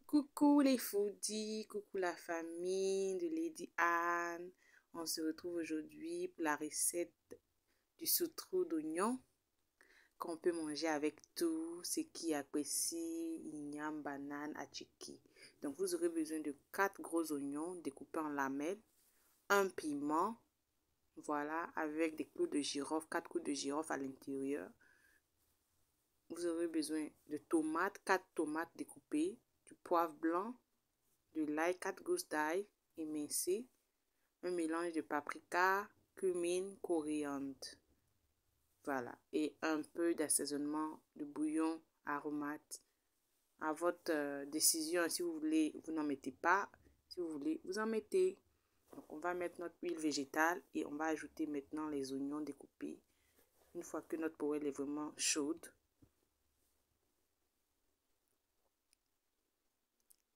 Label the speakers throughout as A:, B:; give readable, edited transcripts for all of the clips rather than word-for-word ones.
A: Coucou les foodies, coucou la famille de Lady Anne. On se retrouve aujourd'hui pour la recette du sauterou d'oignon qu'on peut manger avec tout ce qui apprécie igname, banane, atchiki. Donc vous aurez besoin de 4 gros oignons découpés en lamelles, un piment, voilà, avec des clous de girofle, 4 clous de girofle à l'intérieur. Vous aurez besoin de tomates, 4 tomates découpées, du poivre blanc, de l'ail, 4 gousses d'ail émincées, un mélange de paprika, cumin, coriandre. Voilà, et un peu d'assaisonnement de bouillon aromate. À votre décision, si vous voulez, vous n'en mettez pas. Si vous voulez, vous en mettez. Donc, on va mettre notre huile végétale et on va ajouter maintenant les oignons découpés. Une fois que notre poêle est vraiment chaude,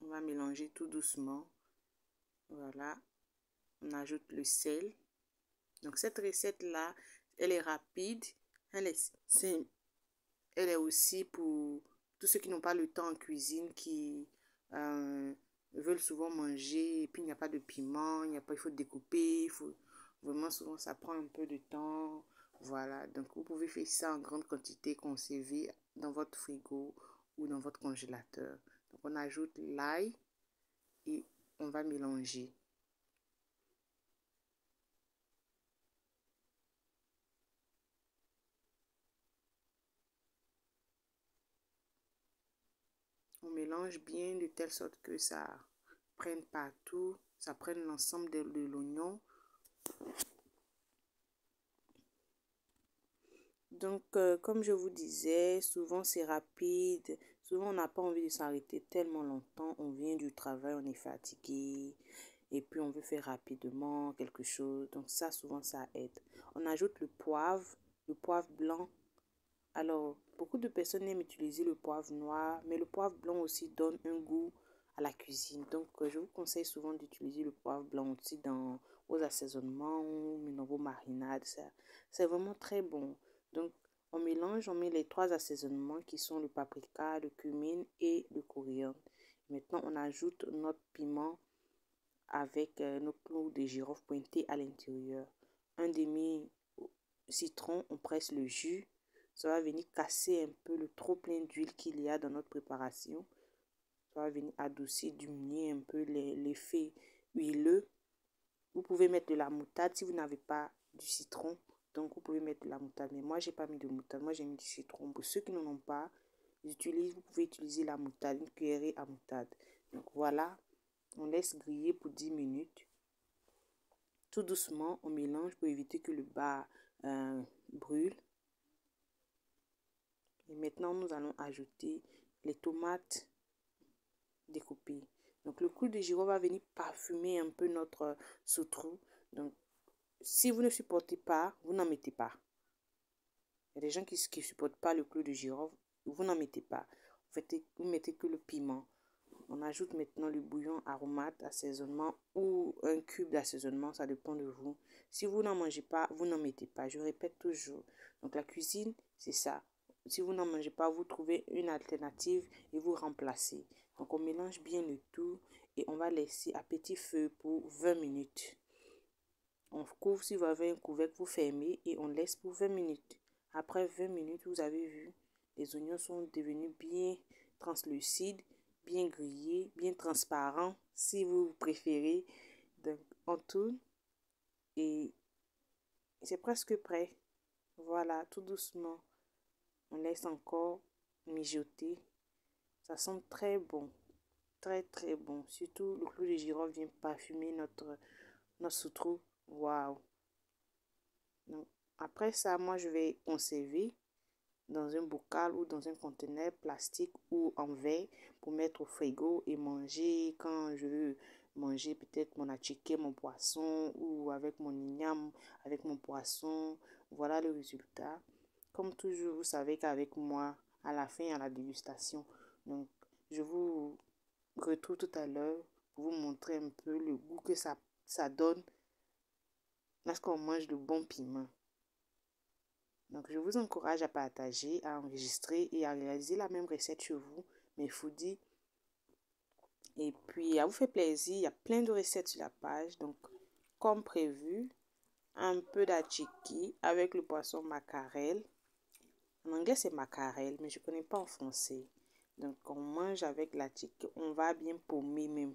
A: on va mélanger tout doucement. Voilà, on ajoute le sel. Donc cette recette-là, elle est rapide, elle est aussi pour tous ceux qui n'ont pas le temps en cuisine, qui veulent souvent manger, et puis il n'y a pas de piment, il faut découper, il faut vraiment souvent ça prend un peu de temps. Voilà, donc vous pouvez faire ça en grande quantité, conserver dans votre frigo ou dans votre congélateur. Donc on ajoute l'ail et on va mélanger. On mélange bien de telle sorte que ça prenne partout, ça prenne l'ensemble de l'oignon. Donc, comme je vous disais, souvent c'est rapide, souvent on n'a pas envie de s'arrêter tellement longtemps, on vient du travail, on est fatigué, et puis on veut faire rapidement quelque chose, donc ça souvent ça aide. On ajoute le poivre blanc. Alors, beaucoup de personnes aiment utiliser le poivre noir, mais le poivre blanc aussi donne un goût à la cuisine. Donc, je vous conseille souvent d'utiliser le poivre blanc aussi dans vos assaisonnements ou dans vos marinades. C'est vraiment très bon. Donc, on mélange, on met les 3 assaisonnements qui sont le paprika, le cumin et le coriandre. Maintenant, on ajoute notre piment avec nos clous de girofle pointés à l'intérieur. Un demi citron, on presse le jus. Ça va venir casser un peu le trop plein d'huile qu'il y a dans notre préparation. Ça va venir adoucir, diminuer un peu l'effet huileux. Vous pouvez mettre de la moutarde si vous n'avez pas du citron. Donc, vous pouvez mettre de la moutarde. Mais moi, j'ai pas mis de moutarde. Moi, j'ai mis du citron. Pour ceux qui n'en ont pas, vous pouvez utiliser la moutarde, une cuillerée à moutarde. Donc, voilà. On laisse griller pour 10 minutes. Tout doucement, on mélange pour éviter que le bas brûle. Et maintenant, nous allons ajouter les tomates découpées. Donc, le clou de girofle va venir parfumer un peu notre sauterou. Donc, si vous ne supportez pas, vous n'en mettez pas. Il y a des gens qui ne supportent pas le clou de girofle, vous n'en mettez pas. Vous mettez que le piment. On ajoute maintenant le bouillon aromate, assaisonnement ou un cube d'assaisonnement, ça dépend de vous. Si vous n'en mangez pas, vous n'en mettez pas. Je répète toujours. Donc la cuisine, c'est ça. Si vous n'en mangez pas, vous trouvez une alternative et vous remplacez. Donc on mélange bien le tout et on va laisser à petit feu pour 20 minutes. On couvre, si vous avez un couvercle, vous fermez et on laisse pour 20 minutes. Après 20 minutes, vous avez vu, les oignons sont devenus bien translucides, bien grillés, bien transparents, si vous préférez. Donc, on tourne et c'est presque prêt. Voilà, tout doucement. On laisse encore mijoter. Ça sent très bon, très très bon. Surtout, le clou de girofle vient parfumer notre sauterou. Waouh! Donc, après ça, moi, je vais conserver dans un bocal ou dans un conteneur plastique ou en verre pour mettre au frigo et manger quand je veux manger peut-être mon attiqué, mon poisson ou avec mon igname, avec mon poisson. Voilà le résultat. Comme toujours, vous savez qu'avec moi, à la fin, il y a la dégustation. Donc, je vous retrouve tout à l'heure pour vous montrer un peu le goût que ça donne lorsqu'on mange le bon piment. Donc, je vous encourage à partager, à enregistrer et à réaliser la même recette chez vous. Mes foodies, Et puis, à vous fait plaisir, il y a plein de recettes sur la page. Donc, comme prévu, un peu d'atchiki avec le poisson macarel. En anglais, c'est macarel, mais je ne connais pas en français. Donc, on mange avec l'atchiki. On va bien paumer même.